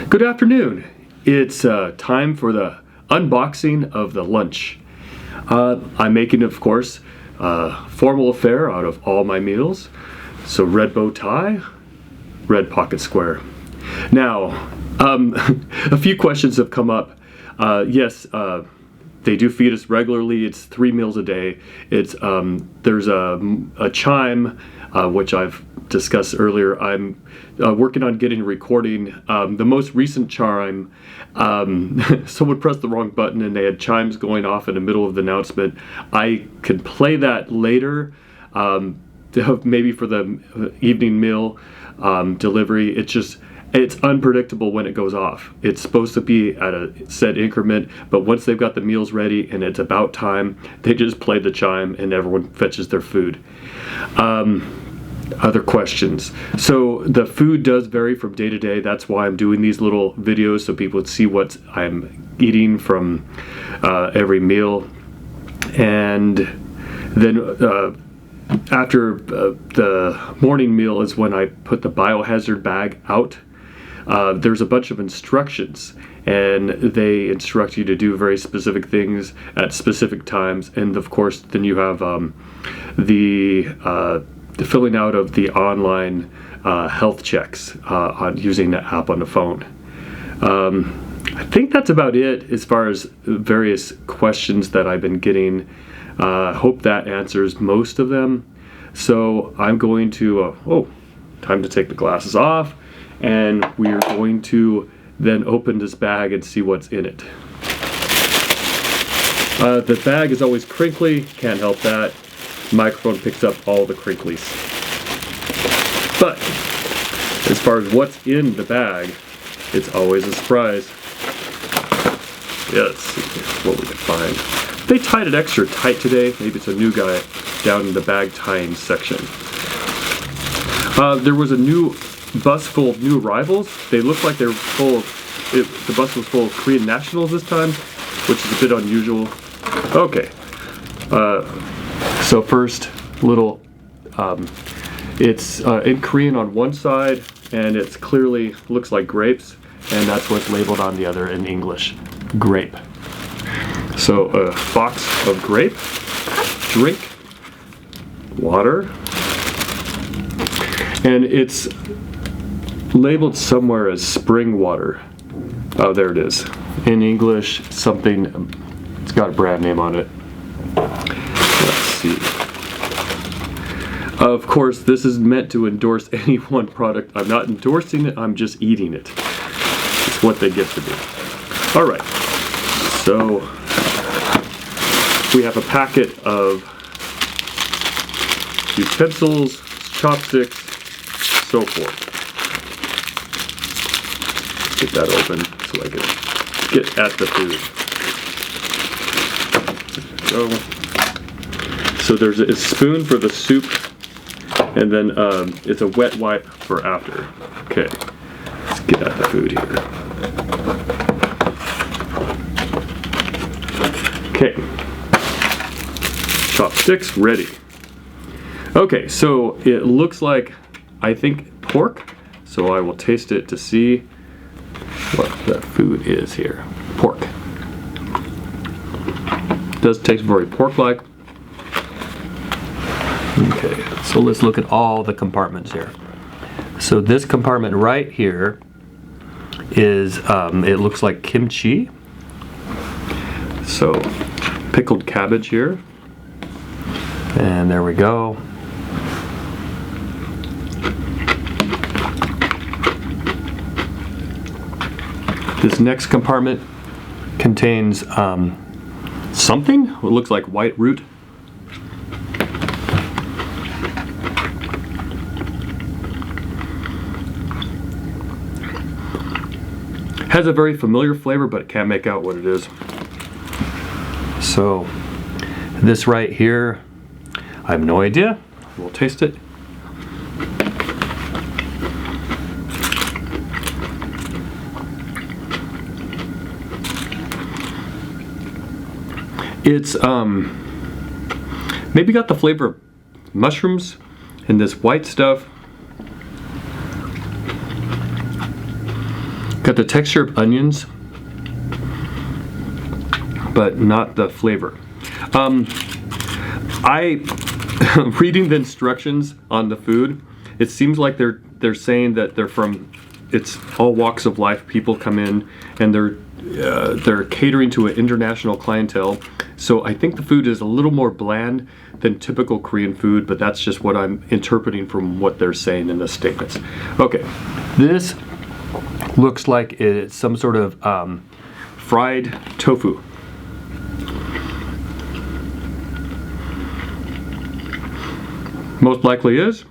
Good afternoon. It's time for the unboxing of the lunch. I'm making, of course, a formal affair out of all my meals. So red bow tie, red pocket square. Now, a few questions have come up. Yes, they do feed us regularly. It's 3 meals a day. It's there's a chime, which I've discussed earlier. I'm working on getting a recording. The most recent chime, someone pressed the wrong button and they had chimes going off in the middle of the announcement. I could play that later, maybe for the evening meal delivery. It's unpredictable when it goes off. It's supposed to be at a set increment, but once they've got the meals ready and it's about time, they just play the chime and everyone fetches their food. Other questions. So the food does vary from day to day. That's why I'm doing these little videos so people can see what I'm eating from every meal. And then after the morning meal is when I put the biohazard bag out. There's a bunch of instructions, and they instruct you to do very specific things at specific times. And of course, then you have the filling out of the online health checks on using the app on the phone. I think that's about it as far as various questions that I've been getting. Hope that answers most of them. So I'm going to, time to take the glasses off, and we are going to then open this bag and see what's in it. The bag is always crinkly, can't help that. Microphone picks up all the crinklies. But as far as what's in the bag, it's always a surprise. Yeah, let's see what we can find. They tied it extra tight today. Maybe it's a new guy down in the bag tying section. There was a new bus full of new arrivals. They looked like they were the bus was full of Korean nationals this time, which is a bit unusual. Okay. So first, little, it's in Korean on one side, and it's clearly looks like grapes, and that's what's labeled on the other in English, grape. So a box of grape, drink, water, and it's labeled somewhere as spring water. Oh, there it is. In English, something, it's got a brand name on it. Of course, this is meant to endorse any one product. I'm not endorsing it, I'm just eating it. It's what they get to do. Alright, so we have a packet of utensils, chopsticks, so forth. Get that open so I can get at the food. There we go. So there's a spoon for the soup, and then it's a wet wipe for after. Okay, let's get at the food here. Okay, chopsticks ready. Okay, so it looks like, I think, pork. So I will taste it to see what that food is here. Pork. It does taste very pork-like. Okay, so let's look at all the compartments here. So this compartment right here is, it looks like kimchi. So pickled cabbage here. And there we go. This next compartment contains something. It looks like white root. Has a very familiar flavor, but can't make out what it is. So this right here, I have no idea. We'll taste it. It's maybe got the flavor of mushrooms and this white stuff. Got the texture of onions, but not the flavor. Reading the instructions on the food, it seems like they're saying that they're from, it's all walks of life. People come in and they're catering to an international clientele. So I think the food is a little more bland than typical Korean food, but that's just what I'm interpreting from what they're saying in the statements. Okay, this looks like it's some sort of fried tofu. Most likely is.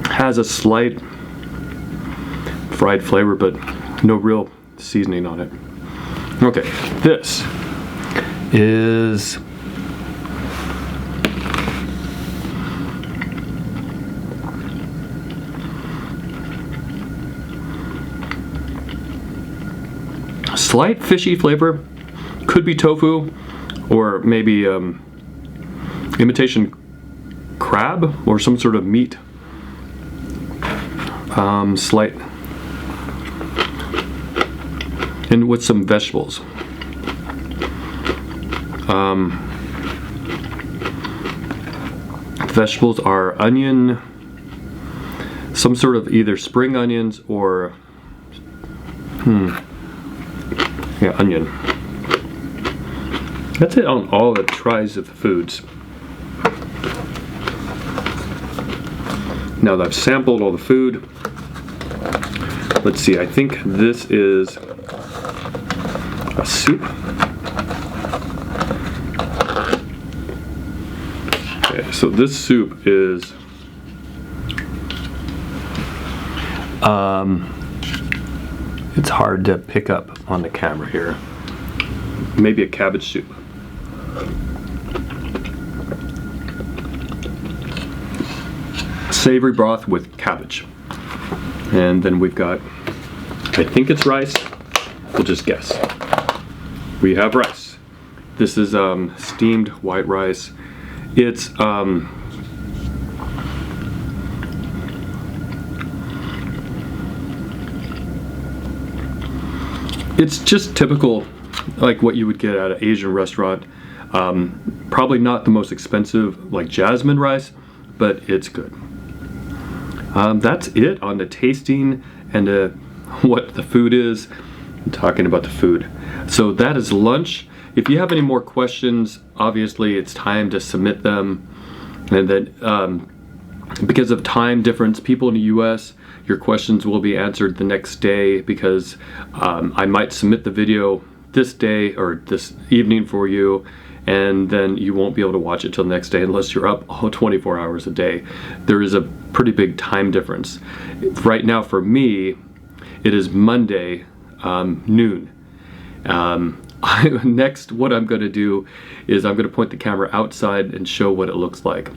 Has a slight fried flavor, but no real seasoning on it. Okay, this is a slight fishy flavor. Could be tofu, or maybe imitation crab or some sort of meat. Slight, and with some vegetables. Vegetables are onion, some sort of either spring onions or onion. That's it on all the tries of the foods. Now that I've sampled all the food, let's see, I think this is a soup. Okay, so this soup is it's hard to pick up on the camera here. Maybe a cabbage soup. Savory broth with cabbage. And then we've got, I think it's rice. We'll just guess. We have rice. This is steamed white rice. It's it's just typical, like what you would get at an Asian restaurant. Probably not the most expensive, like jasmine rice, but it's good. That's it on the tasting and what the food is. I'm talking about the food. So that is lunch. If you have any more questions, obviously it's time to submit them. And then because of time difference, people in the US, your questions will be answered the next day, because I might submit the video this day or this evening for you, and then you won't be able to watch it till the next day unless you're up 24 hours a day. There is a pretty big time difference. Right now for me, it is Monday noon. Next, what I'm going to do is I'm going to point the camera outside and show what it looks like.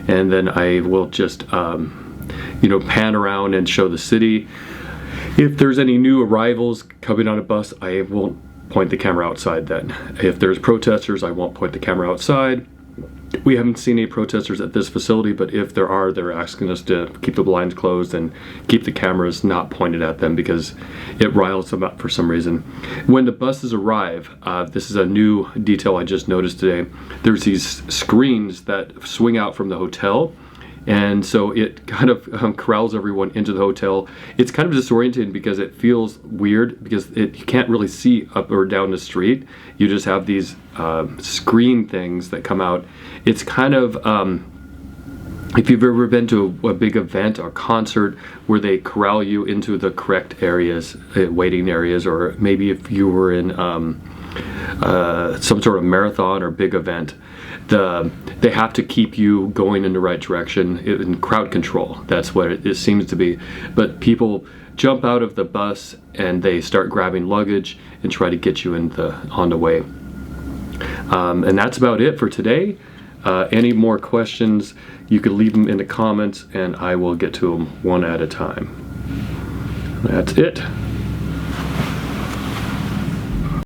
And then I will just, pan around and show the city. If there's any new arrivals coming on a bus, I won't point the camera outside then. If there's protesters, I won't point the camera outside. We haven't seen any protesters at this facility, but if there are, they're asking us to keep the blinds closed and keep the cameras not pointed at them because it riles them up for some reason. When the buses arrive, this is a new detail I just noticed today. There's these screens that swing out from the hotel, and so it kind of corrals everyone into the hotel. It's kind of disorienting because it feels weird because you can't really see up or down the street. You just have these screen things that come out. It's kind of, if you've ever been to a big event or concert where they corral you into the correct areas, waiting areas, or maybe if you were in some sort of marathon or big event, they have to keep you going in the right direction in crowd control. That's what it seems to be. But people jump out of the bus and they start grabbing luggage and try to get you on the way. And that's about it for today. Any more questions, you could leave them in the comments and I will get to them one at a time. That's it.